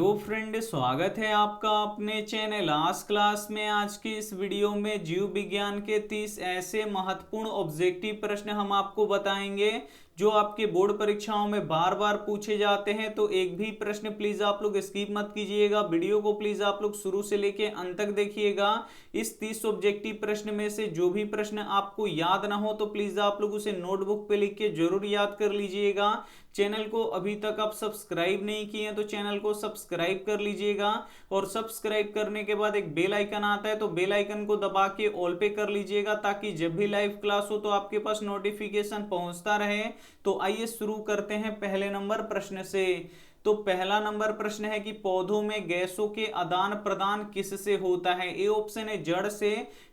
तो फ्रेंड, स्वागत है आपका अपने चैनल आज क्लास में। आज की इस वीडियो में जीव विज्ञान के 30 ऐसे महत्वपूर्ण ऑब्जेक्टिव प्रश्न हम आपको बताएंगे जो आपके बोर्ड परीक्षाओं में बार बार पूछे जाते हैं। तो एक भी प्रश्न प्लीज आप लोग स्किप मत कीजिएगा, वीडियो को प्लीज आप लोग शुरू से लेके अंत तक देखिएगा। इस 30 ऑब्जेक्टिव प्रश्न में से जो भी प्रश्न आपको याद ना हो तो प्लीज आप लोग उसे नोटबुक पे लिख के जरूर याद कर लीजिएगा। चैनल को अभी तक आप सब्सक्राइब नहीं किए हैं तो चैनल को सब्सक्राइब कर लीजिएगा, और सब्सक्राइब करने के बाद एक बेल आइकन आता है तो बेल आइकन को दबा के ऑल पे कर लीजिएगा, ताकि जब भी लाइव क्लास हो तो आपके पास नोटिफिकेशन पहुंचता रहे। तो आइए शुरू करते हैं पहले नंबर प्रश्न से। तो पहला नंबर प्रश्न है कि पौधों में गैसों के आदान प्रदान किससे होता है। ए ऑप्शन है जड़ से,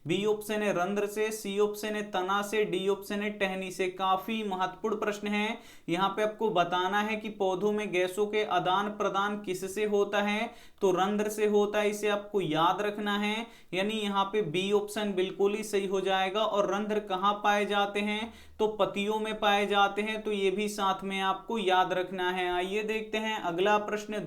बी ऑप्शन है रंध्र से, सी ऑप्शन है तना से, डी ऑप्शन है टहनी से। काफी महत्वपूर्ण प्रश्न है। यहाँ पे आपको बताना है कि पौधों में गैसों के आदान प्रदान किससे होता है, तो रंध्र से होता है, इसे आपको याद रखना है। यानी यहाँ पे बी ऑप्शन बिल्कुल ही सही हो जाएगा। और रंध्र कहाँ पाए जाते हैं, तो पत्तियों में पाए जाते हैं, तो ये भी साथ में आपको याद रखना है। आइए देखते हैं अगला प्रश्न,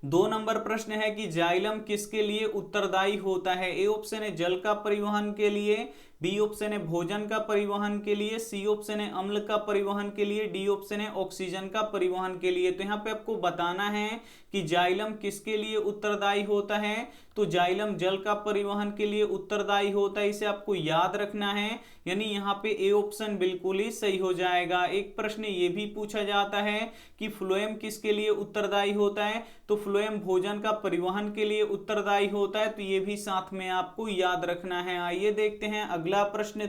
2 नंबर प्रश्न है कि जाइलम किसके लिए उत्तरदायी होता है। ए ऑप्शन है जल का परिवहन के लिए, बी ऑप्शन है भोजन का परिवहन के लिए, सी ऑप्शन है अम्ल का परिवहन के लिए, डी ऑप्शन है ऑक्सीजन का परिवहन के लिए। तो यहाँ पे आपको बताना है कि जाइलम किसके लिए उत्तरदायी होता है, तो जाइलम जल का परिवहन के लिए उत्तरदायी होता है, इसे आपको याद रखना है। यानी यहाँ पे ए ऑप्शन बिल्कुल ही सही हो जाएगा। एक प्रश्न ये भी पूछा जाता है कि फ्लोएम किसके लिए उत्तरदायी होता है, तो फ्लोएम भोजन का परिवहन के लिए उत्तरदायी होता है, तो ये भी साथ में आपको याद रखना है। आइए देखते हैं अगला प्रश्न,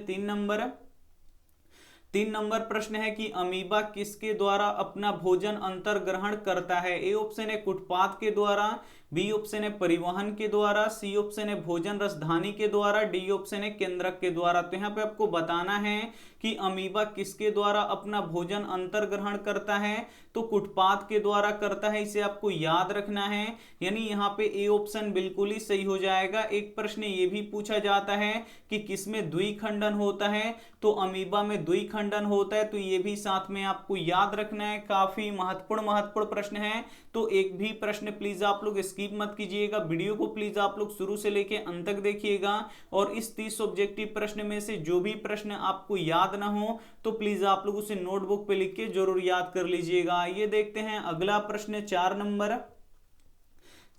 3 नंबर प्रश्न है कि अमीबा किसके द्वारा अपना भोजन अंतर ग्रहण करता है। ए ऑप्शन है कुटपाद के द्वारा, बी ऑप्शन है परिवहन के द्वारा, सी ऑप्शन है भोजन रसधानी के द्वारा, डी ऑप्शन है केंद्रक के द्वारा। तो यहाँ पे आपको बताना है कि अमीबा किसके द्वारा अपना भोजन अंतर ग्रहण करता है, तो कुटपाद के द्वारा करता है, इसे आपको याद रखना है। यानी यहाँ पे ए ऑप्शन बिल्कुल ही सही हो जाएगा। एक प्रश्न ये भी पूछा जाता है कि किसमें द्विखंडन होता है, तो अमीबा में द्विखंडन होता है, तो ये भी साथ में आपको याद रखना है। काफी महत्वपूर्ण प्रश्न है। तो एक भी प्रश्न प्लीज आप लोग स्किप मत कीजिएगा, वीडियो को प्लीज आप लोग शुरू से लेके अंत तक देखिएगा। और इस 30 ऑब्जेक्टिव प्रश्न में से जो भी प्रश्न आपको याद ना हो तो प्लीज आप लोग उसे नोटबुक पे लिख के जरूर याद कर लीजिएगा। ये देखते हैं अगला प्रश्न,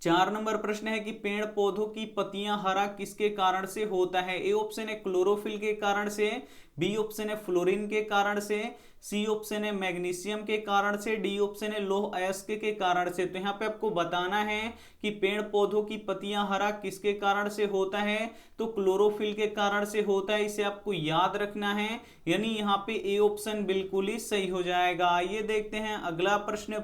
4 नंबर प्रश्न है कि पेड़ पौधों की पत्तियां हरा किसके कारण से होता है। ए ऑप्शन है क्लोरोफिल के कारण से, बी ऑप्शन है फ्लोरीन के कारण से, सी ऑप्शन है मैग्नीशियम के कारण से, डी ऑप्शन है लौह अयस्क के कारण से। तो यहाँ पे आपको बताना है कि पेड़ पौधों की पत्तियां हरा किसके कारण से होता है, तो क्लोरोफिल के कारण से होता है, इसे आपको याद रखना है। यानी यहाँ पे ए ऑप्शन बिल्कुल ही सही हो जाएगा। आइए देखते हैं अगला प्रश्न,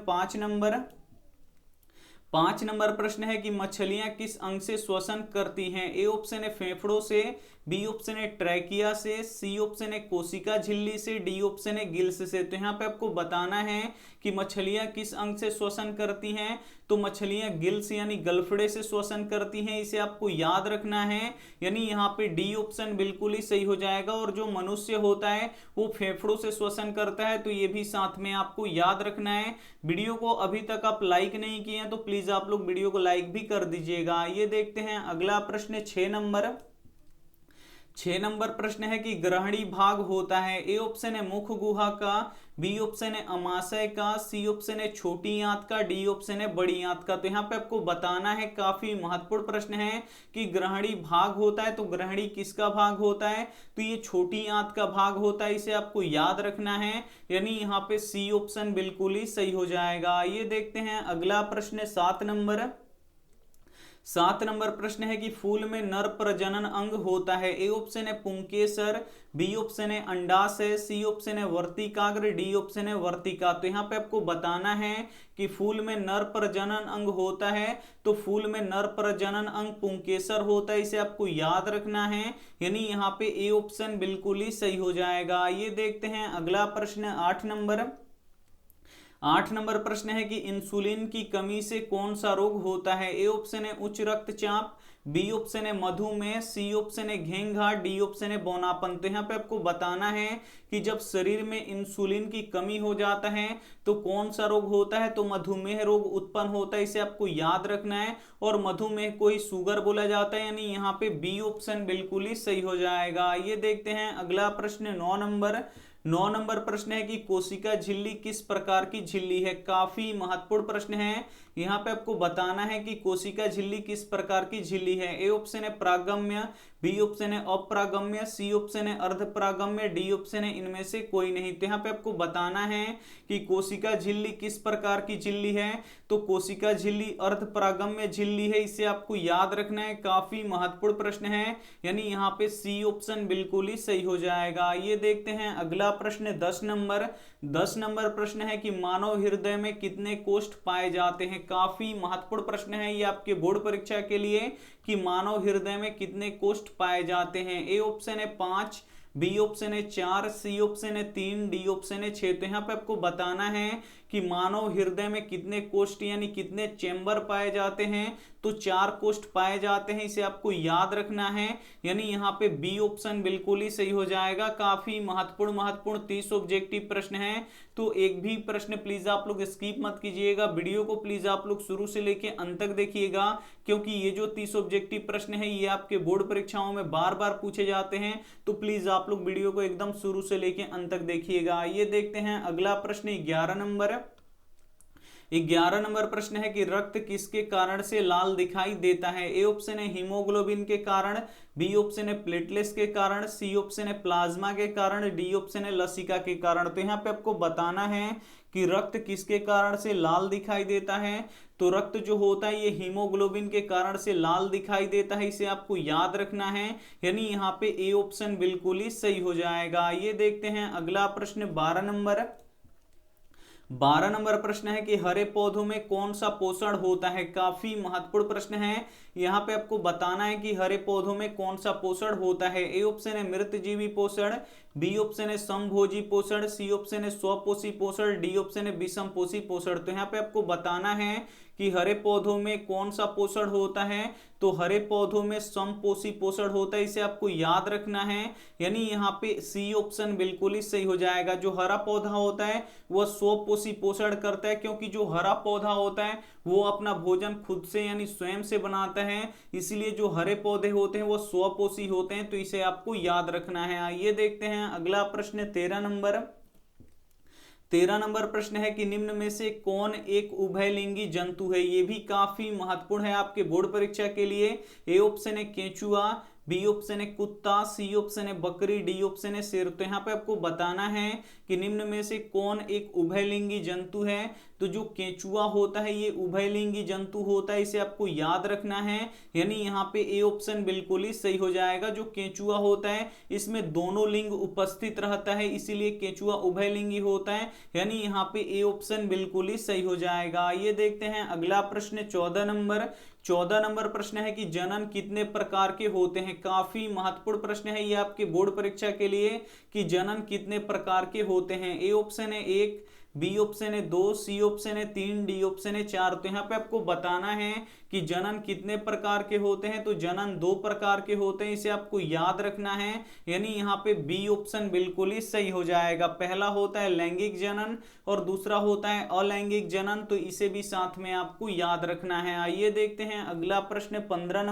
5 नंबर प्रश्न है कि मछलियां किस अंग से श्वसन करती हैं। ए ऑप्शन है फेफड़ों से, बी ऑप्शन है ट्रैकिया से, सी ऑप्शन है कोशिका झिल्ली से, डी ऑप्शन है गिल्स से। तो यहाँ पे आपको बताना है कि मछलियां किस अंग से श्वसन करती हैं, तो मछलियां गिल्स यानी गलफड़े से श्वसन करती हैं, इसे आपको याद रखना है। यानी यहाँ पे डी ऑप्शन बिल्कुल ही सही हो जाएगा। और जो मनुष्य होता है वो फेफड़ों से श्वसन करता है, तो ये भी साथ में आपको याद रखना है। वीडियो को अभी तक आप लाइक नहीं किए हैं तो प्लीज आप लोग वीडियो को लाइक भी कर दीजिएगा। ये देखते हैं अगला प्रश्न, 6 नंबर प्रश्न है कि ग्रहणी भाग होता है। ए ऑप्शन है मुख गुहा का, बी ऑप्शन है अमाशय का, सी ऑप्शन है छोटी आंत का, डी ऑप्शन है बड़ी आंत का। तो यहाँ पे आपको बताना है, काफी महत्वपूर्ण प्रश्न है कि ग्रहणी भाग होता है, तो ग्रहणी किसका भाग होता है, तो ये छोटी आंत का भाग होता है, इसे आपको याद रखना है। यानी यहाँ पे सी ऑप्शन बिल्कुल ही सही हो जाएगा। ये देखते हैं अगला प्रश्न, 7 नंबर प्रश्न है कि फूल में नर प्रजनन अंग होता है। ए ऑप्शन है पुंकेसर, बी ऑप्शन है अंडाशय, सी ऑप्शन है वर्तिकाग्र, डी ऑप्शन है वर्तिका। तो यहाँ पे आपको बताना है कि फूल में नर प्रजनन अंग होता है, तो फूल में नर प्रजनन अंग पुंकेसर होता है, इसे आपको याद रखना है। यानी यहाँ पे ए ऑप्शन बिल्कुल ही सही हो जाएगा। ये देखते हैं अगला प्रश्न, 8 नंबर प्रश्न है कि इंसुलिन की कमी से कौन सा रोग होता है। ए ऑप्शन है उच्च रक्तचाप, बी ऑप्शन है मधुमेह, सी ऑप्शन है घेंघा, डी ऑप्शन है बौनापन। तो यहाँ पे आपको बताना है कि जब शरीर में इंसुलिन की कमी हो जाता है तो कौन सा रोग होता है। तो मधुमेह रोग उत्पन्न होता है, इसे आपको याद रखना है। और मधुमेह को ही शुगर बोला जाता है, यानी यहाँ पे बी ऑप्शन बिल्कुल ही सही हो जाएगा। ये देखते हैं अगला प्रश्न 9 नंबर प्रश्न है कि कोशिका झिल्ली किस प्रकार की झिल्ली है। काफी महत्वपूर्ण प्रश्न है। यहाँ पे आपको बताना है कि कोशिका झिल्ली किस प्रकार की झिल्ली है। ए ऑप्शन है प्रागम्य, बी ऑप्शन है अप्रागम्य, सी ऑप्शन है अर्धप्रागम्य, डी ऑप्शन है इनमें से कोई नहीं। तो यहाँ पे आपको बताना है कि कोशिका झिल्ली किस प्रकार की झिल्ली है। तो कोशिका झिल्ली अर्धप्रागम्य झिल्ली है, इसे आपको याद रखना है। काफी महत्वपूर्ण प्रश्न है, यानी यहाँ पे सी ऑप्शन बिल्कुल ही सही हो जाएगा। ये देखते हैं अगला प्रश्न 10 नंबर प्रश्न है कि मानव हृदय में कितने कोष्ठ पाए जाते हैं। काफी महत्वपूर्ण प्रश्न है ये आपके बोर्ड परीक्षा के लिए कि मानव हृदय में कितने कोष्ठ पाए जाते हैं। ए ऑप्शन है 5, बी ऑप्शन है 4, सी ऑप्शन है 3, डी ऑप्शन है 6। तो यहाँ पे आपको बताना है कि मानव हृदय में कितने कोष्ठ यानी कितने चेंबर पाए जाते हैं। तो 4 कोष्ठ पाए जाते हैं, इसे आपको याद रखना है, यानी यहाँ पे बी ऑप्शन बिल्कुल ही सही हो जाएगा। काफी महत्वपूर्ण 30 ऑब्जेक्टिव प्रश्न है, तो एक भी प्रश्न प्लीज आप लोग स्किप मत कीजिएगा। वीडियो को प्लीज आप लोग शुरू से लेके अंत तक देखिएगा, क्योंकि ये जो 30 ऑब्जेक्टिव प्रश्न है ये आपके बोर्ड परीक्षाओं में बार बार पूछे जाते हैं। तो प्लीज आप लोग वीडियो को एकदम शुरू से लेके अंत तक देखिएगा। ये देखते हैं अगला प्रश्न 11 नंबर प्रश्न है कि रक्त किसके कारण से लाल दिखाई देता है। ए ऑप्शन है हीमोग्लोबिन के कारण, बी ऑप्शन है प्लेटलेट्स के कारण, सी ऑप्शन है प्लाज्मा के कारण, डी ऑप्शन है लसिका के कारण। तो यहाँ पे आपको बताना है कि रक्त किसके कारण से लाल दिखाई देता है। तो रक्त जो होता है ये हीमोग्लोबिन के कारण से लाल दिखाई देता है, इसे आपको याद रखना है, यानी यहाँ पे ए ऑप्शन बिल्कुल ही सही हो जाएगा। ये देखते हैं अगला प्रश्न 12 नंबर प्रश्न है कि हरे पौधों में कौन सा पोषण होता है। काफी महत्वपूर्ण प्रश्न है। यहाँ पे आपको बताना है कि हरे पौधों में कौन सा पोषण होता है। ए ऑप्शन है मृतजीवी पोषण, बी ऑप्शन है समभोजी पोषण, सी ऑप्शन है स्वपोषी पोषण, डी ऑप्शन है विषमपोषी पोषण। तो यहाँ पे आपको बताना है कि हरे पौधों में कौन सा पोषण होता है। तो हरे पौधों में समपोषी पोषण होता है, इसे आपको याद रखना है, यानी यहाँ पे सी ऑप्शन बिल्कुल ही सही हो जाएगा। जो हरा पौधा होता है वह स्वपोषी पोषण करता है, क्योंकि जो हरा पौधा होता है वो अपना भोजन खुद से यानी स्वयं से बनाता है, इसलिए जो हरे पौधे होते हैं वो स्वपोषी होते हैं। तो इसे आपको याद रखना है। आइए देखते हैं अगला प्रश्न 13 नंबर प्रश्न है कि निम्न में से कौन एक उभयलिंगी जंतु है। ये भी काफी महत्वपूर्ण है आपके बोर्ड परीक्षा के लिए। ए ऑप्शन है केंचुआ, बी ऑप्शन है कुत्ता, सी ऑप्शन है बकरी, डी ऑप्शन है शेर। तो यहाँ पे आपको बताना है कि निम्न में से कौन एक उभयलिंगी जंतु है। तो जो केंचुआ होता है ये उभयलिंगी जंतु होता है, इसे आपको याद रखना है, यानी यहाँ पे ए ऑप्शन बिल्कुल ही सही हो जाएगा। जो केंचुआ होता है इसमें दोनों लिंग उपस्थित रहता है, इसीलिए केंचुआ उभयलिंगी होता है, यानी यहाँ पे ए ऑप्शन बिल्कुल ही सही हो जाएगा। ये देखते हैं अगला प्रश्न 14 नंबर प्रश्न है कि जनन कितने प्रकार के होते हैं। काफी महत्वपूर्ण प्रश्न है ये आपके बोर्ड परीक्षा के लिए कि जनन कितने प्रकार के होते हैं। ए ऑप्शन है 1, बी ऑप्शन है 2, सी ऑप्शन है 3, डी ऑप्शन है 4। तो यहाँ पे आपको बताना है कि जनन कितने प्रकार के होते हैं। तो जनन 2 प्रकार के होते हैं, इसे आपको याद रखना है, यानी यहाँ पे बी ऑप्शन बिल्कुल ही सही हो जाएगा। पहला होता है लैंगिक जनन और दूसरा होता है अलैंगिक जनन, तो इसे भी साथ में आपको याद रखना है। आइए देखते हैं अगला प्रश्न 15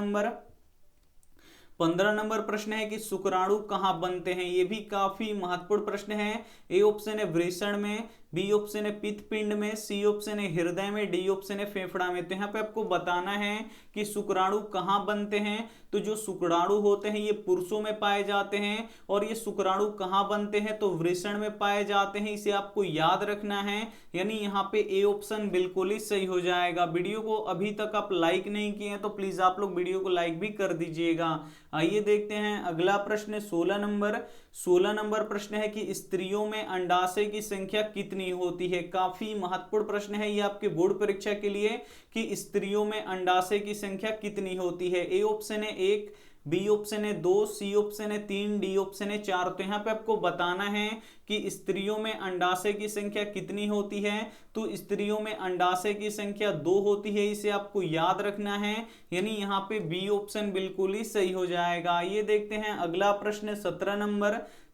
नंबर प्रश्न है कि शुक्राणु कहाँ बनते हैं। ये भी काफी महत्वपूर्ण प्रश्न है। ए ऑप्शन है वृषण में, बी ऑप्शन है पित्तपिंड में, सी ऑप्शन है हृदय में, डी ऑप्शन है फेफड़ा में। तो यहाँ पे आपको बताना है कि शुक्राणु कहाँ बनते हैं। तो जो शुक्राणु होते हैं ये पुरुषों में पाए जाते हैं, और ये शुक्राणु कहाँ बनते हैं तो वृषण में पाए जाते हैं, इसे आपको याद रखना है, यानी यहाँ पे ए ऑप्शन बिल्कुल ही सही हो जाएगा। वीडियो को अभी तक आप लाइक नहीं किए हैं तो प्लीज आप लोग वीडियो को लाइक भी कर दीजिएगा। आइए देखते हैं अगला प्रश्न 16 नंबर प्रश्न है कि स्त्रियों में अंडाशय की संख्या कितनी होती है। काफी महत्वपूर्ण प्रश्न है ये आपके बोर्ड परीक्षा के लिए कि स्त्रियों में अंडाशय की संख्या कितनी होती है। ए ऑप्शन है 1, बी ऑप्शन है 2, सी ऑप्शन है 3, डी ऑप्शन है 4। तो यहाँ पे आपको बताना है कि स्त्रियों में अंडाशय की संख्या कितनी होती है। तो स्त्रियों में अंडाशय की संख्या 2 होती है, इसे आपको याद रखना है, यानी यहाँ पे बी ऑप्शन बिल्कुल ही सही हो जाएगा। ये देखते हैं अगला प्रश्न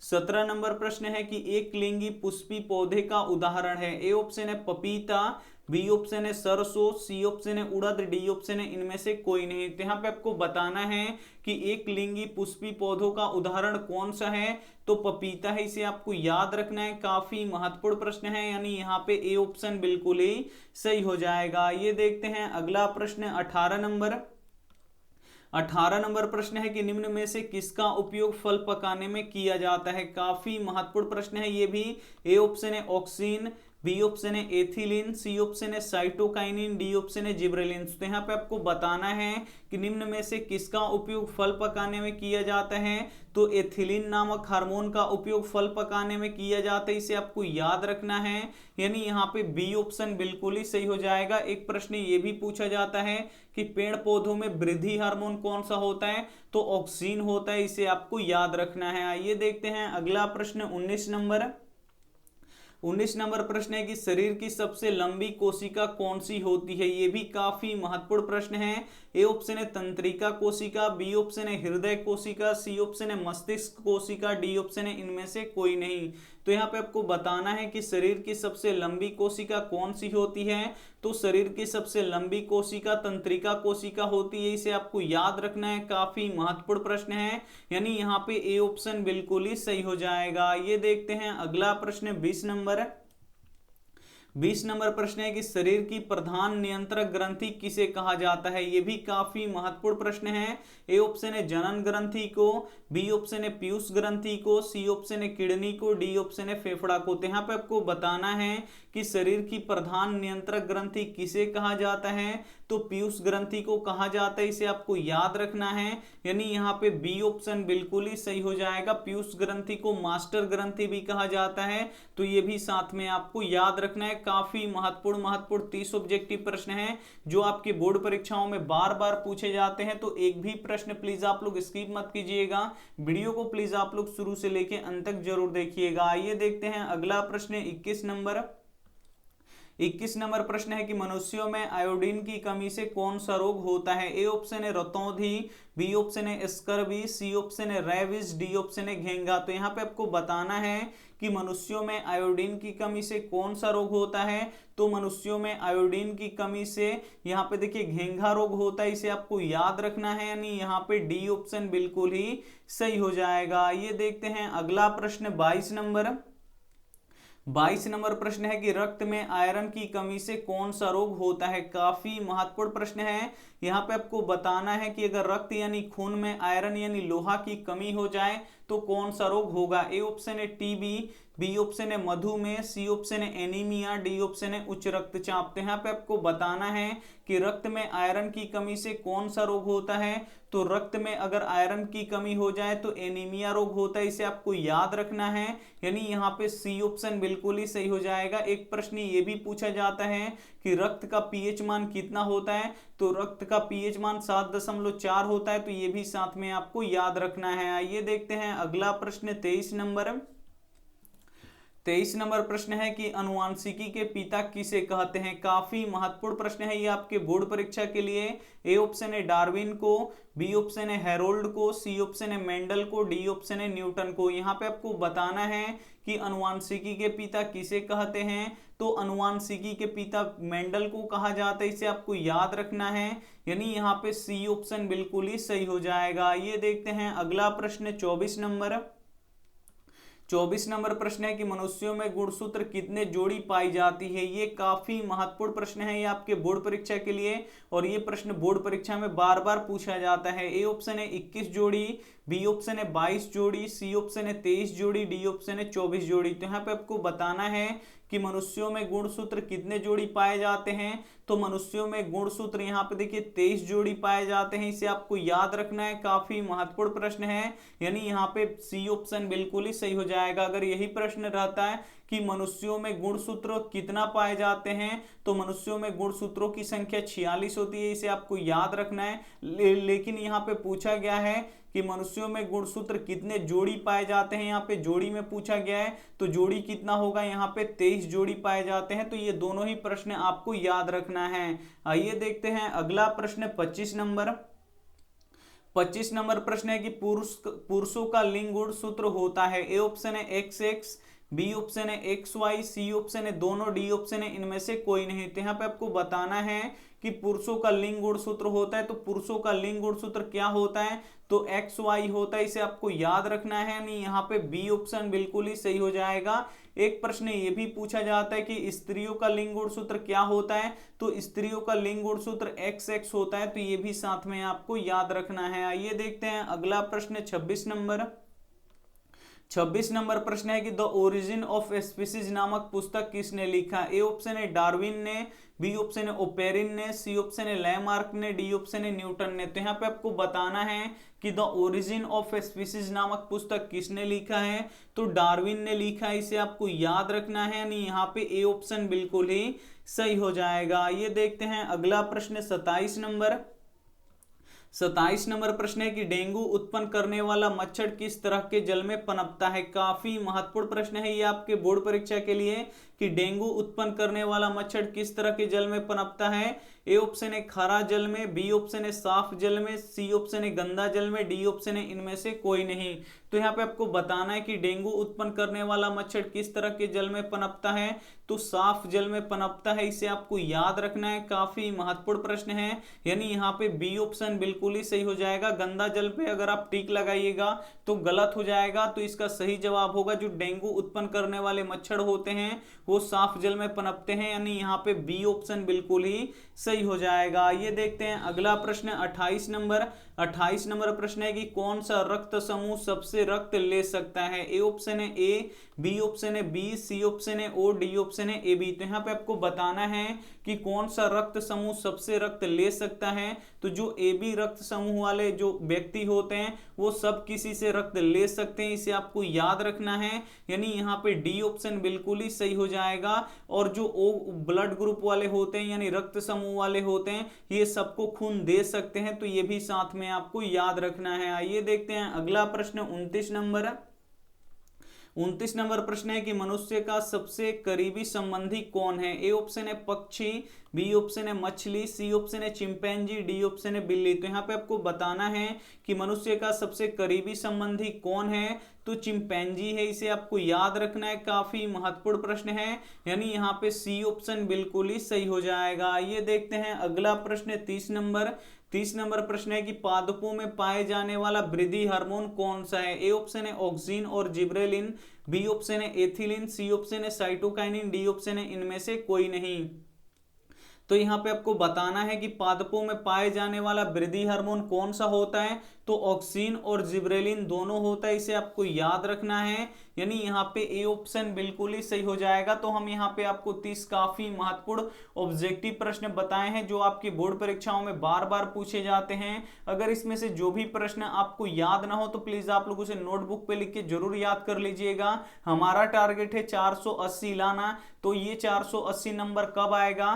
17 नंबर प्रश्न है कि एक लिंगी पुष्पी पौधे का उदाहरण है। ए ऑप्शन है पपीता, बी ऑप्शन है सरसों, सी ऑप्शन है उड़द, डी ऑप्शन है इनमें से कोई नहीं। तो यहाँ पे आपको बताना है कि एक लिंगी पुष्पी पौधों का उदाहरण कौन सा है। तो पपीता है, इसे आपको याद रखना है, काफी महत्वपूर्ण प्रश्न है, यानी यहाँ पे ए ऑप्शन बिल्कुल ही सही हो जाएगा। ये देखते हैं अगला प्रश्न 18 नंबर प्रश्न है कि निम्न में से किसका उपयोग फल पकाने में किया जाता है। काफी महत्वपूर्ण प्रश्न है ये भी। ए ऑप्शन है ऑक्सीन, बी ऑप्शन है एथिलीन, सी ऑप्शन है साइटोकाइनिन, डी ऑप्शन है जिब्रेलिन। तो यहाँ पे आपको बताना है कि निम्न में से किसका उपयोग फल पकाने में किया जाता है। तो एथिलीन नामक हार्मोन का उपयोग फल पकाने में किया जाता है, इसे आपको याद रखना है, यानी यहाँ पे बी ऑप्शन बिल्कुल ही सही हो जाएगा। एक प्रश्न ये भी पूछा जाता है कि पेड़ पौधों में वृद्धि हार्मोन कौन सा होता है। तो ऑक्सीन होता है, इसे आपको याद रखना है। आइए देखते हैं अगला प्रश्न 19 नंबर प्रश्न है कि शरीर की सबसे लंबी कोशिका कौन सी होती है। ये भी काफी महत्वपूर्ण प्रश्न है। ए ऑप्शन है तंत्रिका कोशिका, बी ऑप्शन है हृदय कोशिका, सी ऑप्शन है मस्तिष्क कोशिका, डी ऑप्शन है इनमें से कोई नहीं। तो यहाँ पे आपको बताना है कि शरीर की सबसे लंबी कोशिका कौन सी होती है। तो शरीर की सबसे लंबी कोशिका तंत्रिका कोशिका होती है, इसे आपको याद रखना है, काफी महत्वपूर्ण प्रश्न है, यानी यहाँ पे ए ऑप्शन बिल्कुल ही सही हो जाएगा। ये देखते हैं अगला प्रश्न 20 नंबर प्रश्न है कि शरीर की प्रधान नियंत्रक ग्रंथि किसे कहा जाता है। यह भी काफी महत्वपूर्ण प्रश्न है। ए ऑप्शन है जनन ग्रंथि को, बी ऑप्शन है पीयूष ग्रंथि को, सी ऑप्शन है किडनी को, डी ऑप्शन है फेफड़ा को। तो यहाँ पे आपको बताना है कि शरीर की प्रधान नियंत्रक ग्रंथि किसे कहा जाता है। तो पीयूष ग्रंथि को कहा जाता है, इसे आपको याद रखना है, यानी यहाँ पे बी ऑप्शन बिल्कुल ही सही हो जाएगा। पीयूष ग्रंथि को मास्टर ग्रंथि भी कहा जाता है, तो ये भी साथ में आपको याद रखना है। काफी महत्वपूर्ण 30 ऑब्जेक्टिव प्रश्न हैं जो आपके बोर्ड परीक्षाओं में बार बार पूछे जाते हैं। तो एक भी प्रश्न प्लीज आप लोग स्किप मत कीजिएगा, वीडियो को प्लीज आप लोग शुरू से लेके अंत तक जरूर देखिएगा। आइए देखते हैं अगला प्रश्न 21 नंबर प्रश्न है कि मनुष्यों में आयोडीन की कमी से कौन सा रोग होता है। ए ऑप्शन है रतौंधी, बी ऑप्शन है स्कर्वी, सी ऑप्शन है रेबिस, डी ऑप्शन है घेंघा। तो यहाँ पे आपको बताना है कि मनुष्यों में आयोडीन की कमी से कौन सा रोग होता है। तो मनुष्यों में आयोडीन की कमी से यहाँ पे देखिए घेंघा रोग होता है, इसे आपको याद रखना है, यानी यहाँ पे डी ऑप्शन बिल्कुल ही सही हो जाएगा। ये देखते हैं अगला प्रश्न 22 नंबर प्रश्न है कि रक्त में आयरन की कमी से कौन सा रोग होता है। काफी महत्वपूर्ण प्रश्न है। यहाँ पे आपको बताना है कि अगर रक्त यानी खून में आयरन यानी लोहा की कमी हो जाए तो कौन सा रोग होगा। ए ऑप्शन है टीबी, बी ऑप्शन है मधुमेह, सी ऑप्शन है एनीमिया, डी ऑप्शन है उच्च रक्तचाप। तो यहाँ पे आपको बताना है कि रक्त में आयरन की कमी से कौन सा रोग होता है। तो रक्त में अगर आयरन की कमी हो जाए तो एनीमिया रोग होता है, इसे आपको याद रखना है, यानी यहाँ पे सी ऑप्शन बिल्कुल ही सही हो जाएगा। एक प्रश्न ये भी पूछा जाता है कि रक्त का पीएच मान कितना होता है। तो रक्त का पीएच मान 7.4 होता है, तो ये भी साथ में आपको याद रखना है। आइए देखते हैं अगला प्रश्न 23 नंबर प्रश्न है कि अनुवांशिकी के पिता किसे कहते हैं। काफी महत्वपूर्ण प्रश्न है ये आपके बोर्ड परीक्षा के लिए। ए ऑप्शन है डार्विन को, बी ऑप्शन है हेरोल्ड को, सी ऑप्शन है मेंडल को, डी ऑप्शन है न्यूटन को। यहाँ पे आपको बताना है कि अनुवांशिकी के पिता किसे कहते हैं। तो अनुवांशिकी के पिता मेंडल को कहा जाता है, इसे आपको याद रखना है, यानी यहाँ पे सी ऑप्शन बिल्कुल ही सही हो जाएगा। ये देखते हैं अगला प्रश्न 24 नंबर प्रश्न है कि मनुष्यों में गुणसूत्र कितने जोड़ी पाई जाती है। ये काफी महत्वपूर्ण प्रश्न है ये आपके बोर्ड परीक्षा के लिए, और ये प्रश्न बोर्ड परीक्षा में बार बार पूछा जाता है। ए ऑप्शन है 21 जोड़ी, बी ऑप्शन है 22 जोड़ी, सी ऑप्शन है 23 जोड़ी, डी ऑप्शन है 24 जोड़ी। तो यहाँ पे आपको बताना है कि मनुष्यों में गुणसूत्र कितने जोड़ी पाए जाते हैं। तो मनुष्यों में गुणसूत्र यहाँ पे देखिए 23 जोड़ी पाए जाते हैं, इसे आपको याद रखना है। काफी महत्वपूर्ण प्रश्न है, यानी यहाँ पे सी ऑप्शन बिल्कुल ही सही हो जाएगा। अगर यही प्रश्न रहता है कि मनुष्यों में गुणसूत्र कितना पाए जाते हैं, तो मनुष्यों में गुणसूत्रों की संख्या 46 होती है, इसे आपको याद रखना है। लेकिन यहाँ पे पूछा गया है कि मनुष्यों में गुणसूत्र कितने जोड़ी पाए जाते हैं, यहाँ पे जोड़ी में पूछा गया है, तो जोड़ी कितना होगा, यहाँ पे 23 जोड़ी पाए जाते हैं। तो ये दोनों ही प्रश्न आपको याद रखना है। आइए देखते हैं अगला प्रश्न 25 नंबर। 25 नंबर प्रश्न है कि पुरुषों का लिंग गुणसूत्र होता है। ए ऑप्शन है XX, बी ऑप्शन है XY, सी ऑप्शन है दोनों, डी ऑप्शन है इनमें से कोई नहीं। तो यहाँ पे आपको बताना है कि पुरुषों का लिंग गुणसूत्र होता है, तो पुरुषों का लिंग गुणसूत्र क्या होता है, तो XY होता है, इसे आपको याद रखना है। नहीं, यहाँ पे बी ऑप्शन बिल्कुल ही सही हो जाएगा। एक प्रश्न ये भी पूछा जाता है कि स्त्रियों का लिंग गुणसूत्र क्या होता है, तो स्त्रियों का लिंग गुणसूत्र XX होता है, तो ये भी साथ में आपको याद रखना है। आइए देखते हैं अगला प्रश्न 26 नंबर। 26 नंबर प्रश्न है कि द ओरिजिन ऑफ स्पीसीज नामक पुस्तक किसने लिखा। ए ऑप्शन है डार्विन ने, बी ऑप्शन है ओपेरिन ने, सी ऑप्शन है लैमार्क ने, डी ऑप्शन है न्यूटन ने। तो यहाँ पे आपको बताना है कि द ओरिजिन ऑफ स्पीसीज नामक पुस्तक किसने लिखा है, तो डार्विन ने लिखा है, इसे आपको याद रखना है। नहीं, यहाँ पे ए ऑप्शन बिल्कुल ही सही हो जाएगा। ये देखते हैं अगला प्रश्न 27 नंबर। 27 नंबर प्रश्न है कि डेंगू उत्पन्न करने वाला मच्छर किस तरह के जल में पनपता है। काफी महत्वपूर्ण प्रश्न है ये आपके बोर्ड परीक्षा के लिए कि डेंगू उत्पन्न करने वाला मच्छर किस तरह के जल में पनपता है। ए ऑप्शन है खारा जल में, बी ऑप्शन है साफ जल में, सी ऑप्शन है गंदा जल में, डी ऑप्शन है इनमें से कोई नहीं। तो यहाँ पे आपको बताना है कि डेंगू उत्पन्न करने वाला मच्छर किस तरह के जल में पनपता है, तो साफ जल में पनपता है, इसे आपको याद रखना है। काफी महत्वपूर्ण प्रश्न है, यानी यहाँ पे बी ऑप्शन बिल्कुल ही सही हो जाएगा। गंदा जल पे अगर आप टिक लगाइएगा तो गलत हो जाएगा। तो इसका सही जवाब होगा जो डेंगू उत्पन्न करने वाले मच्छर होते हैं वो साफ जल में पनपते हैं, यानी यहाँ पे बी ऑप्शन बिल्कुल ही सही हो जाएगा। ये देखते हैं अगला प्रश्न 28 नंबर। 28 नंबर प्रश्न है कि कौन सा रक्त समूह सबसे रक्त ले सकता है। ए ऑप्शन है ए, बी ऑप्शन है बी, सी ऑप्शन है ओ, डी ऑप्शन है ए बी। तो यहाँ पे आपको बताना है कि कौन सा रक्त समूह सबसे रक्त ले सकता है। तो जो ए बी रक्त समूह वाले जो व्यक्ति होते हैं वो सब किसी से रक्त ले सकते हैं, इसे आपको याद रखना है। यानी यहाँ पे डी ऑप्शन बिल्कुल ही सही हो जाएगा। और जो ओ ब्लड ग्रुप वाले होते हैं यानी रक्त समूह वाले होते हैं ये सबको खून दे सकते हैं, तो ये भी साथ में आपको याद रखना है। आइए देखते हैं अगला प्रश्न 29 नंबर। 29 नंबर प्रश्न है कि मनुष्य का सबसे करीबी संबंधी कौन है। ए ऑप्शन है पक्षी, बी ऑप्शन है मछली, सी ऑप्शन है चिंपैंजी, डी ऑप्शन है बिल्ली। तो यहाँ पे आपको बताना है कि मनुष्य का सबसे करीबी संबंधी कौन है, तो चिंपैंजी है, इसे आपको याद रखना है। काफी महत्वपूर्ण प्रश्न है, यानी यहाँ पे सी ऑप्शन बिल्कुल ही सही हो जाएगा। ये देखते हैं अगला प्रश्न 30 नंबर। 30 नंबर प्रश्न है कि पादपों में पाए जाने वाला वृद्धि हार्मोन कौन सा है। ए ऑप्शन है ऑक्सिन और जिब्रेलिन, बी ऑप्शन है एथिलीन, सी ऑप्शन है साइटोकाइनिन, डी ऑप्शन है इनमें से कोई नहीं। तो यहाँ पे आपको बताना है कि पादपों में पाए जाने वाला वृद्धि हार्मोन कौन सा होता है, तो ऑक्सिन और जिब्रेलिन दोनों होता है, इसे आपको याद रखना है। यानी यहाँ पे ए ऑप्शन बिल्कुल ही सही हो जाएगा। तो हम यहाँ पे आपको 30 काफी महत्वपूर्ण ऑब्जेक्टिव प्रश्न बताए हैं जो आपकी बोर्ड परीक्षाओं में बार बार पूछे जाते हैं। अगर इसमें से जो भी प्रश्न आपको याद ना हो तो प्लीज आप लोग उसे नोटबुक पे लिख के जरूर याद कर लीजिएगा। हमारा टारगेट है 480 लाना। तो ये 480 नंबर कब आएगा,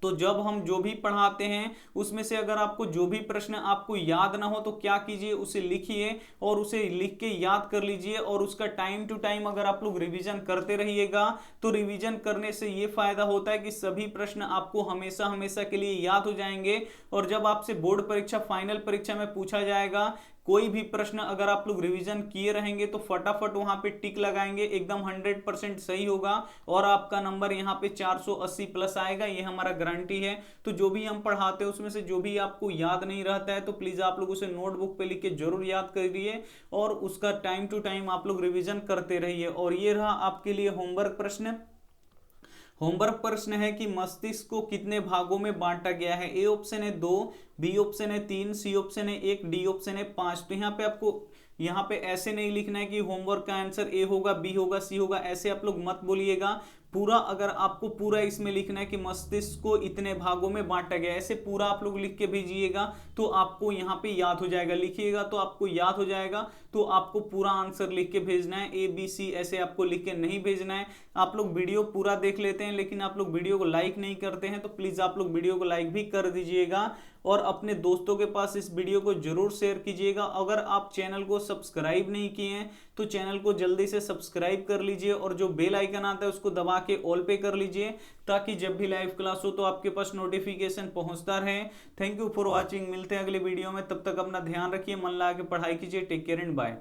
तो जब हम जो भी पढ़ाते हैं उसमें से अगर आपको जो भी प्रश्न आपको याद ना हो तो क्या कीजिए, उसे लिखिए और उसे लिख के याद कर लीजिए। और उसका टाइम टू टाइम अगर आप लोग रिवीजन करते रहिएगा तो रिवीजन करने से ये फायदा होता है कि सभी प्रश्न आपको हमेशा हमेशा के लिए याद हो जाएंगे। और जब आपसे बोर्ड परीक्षा फाइनल परीक्षा में पूछा जाएगा कोई भी प्रश्न अगर आप लोग रिवीजन किए रहेंगे तो फटाफट वहां पे टिक लगाएंगे, एकदम 100% सही होगा और आपका नंबर यहाँ पे 480 प्लस आएगा, ये हमारा गारंटी है। तो जो भी हम पढ़ाते हैं उसमें से जो भी आपको याद नहीं रहता है तो प्लीज आप लोग उसे नोटबुक पे लिख के जरूर याद करिए और उसका टाइम टू टाइम आप लोग रिविजन करते रहिए। और ये रहा आपके लिए होमवर्क प्रश्न। होमवर्क प्रश्न है कि मस्तिष्क को कितने भागों में बांटा गया है। ए ऑप्शन है 2, बी ऑप्शन है 3, सी ऑप्शन है 1, डी ऑप्शन है 5। तो यहाँ पे आपको यहाँ पे ऐसे नहीं लिखना है कि होमवर्क का आंसर ए होगा, बी होगा, सी होगा, ऐसे आप लोग मत बोलिएगा। पूरा अगर आपको पूरा इसमें लिखना है कि मस्तिष्क को इतने भागों में बांटा गया, ऐसे पूरा आप लोग लिख के भेजिएगा तो आपको यहाँ पे याद हो जाएगा। लिखिएगा तो आपको याद हो जाएगा। तो आपको पूरा आंसर लिख के भेजना है, ABC ऐसे आपको लिख के नहीं भेजना है। आप लोग वीडियो पूरा देख लेते हैं लेकिन आप लोग वीडियो को लाइक नहीं करते हैं, तो प्लीज आप लोग वीडियो को लाइक भी कर दीजिएगा और अपने दोस्तों के पास इस वीडियो को जरूर शेयर कीजिएगा। अगर आप चैनल को सब्सक्राइब नहीं किए हैं तो चैनल को जल्दी से सब्सक्राइब कर लीजिए और जो बेल आइकन आता है उसको दबा के ऑल पे कर लीजिए, ताकि जब भी लाइव क्लास हो तो आपके पास नोटिफिकेशन पहुंचता रहे। Thank you for watching. मिलते हैं अगले वीडियो में, तब तक अपना ध्यान रखिए, मन लगा के पढ़ाई कीजिए। Take care and bye.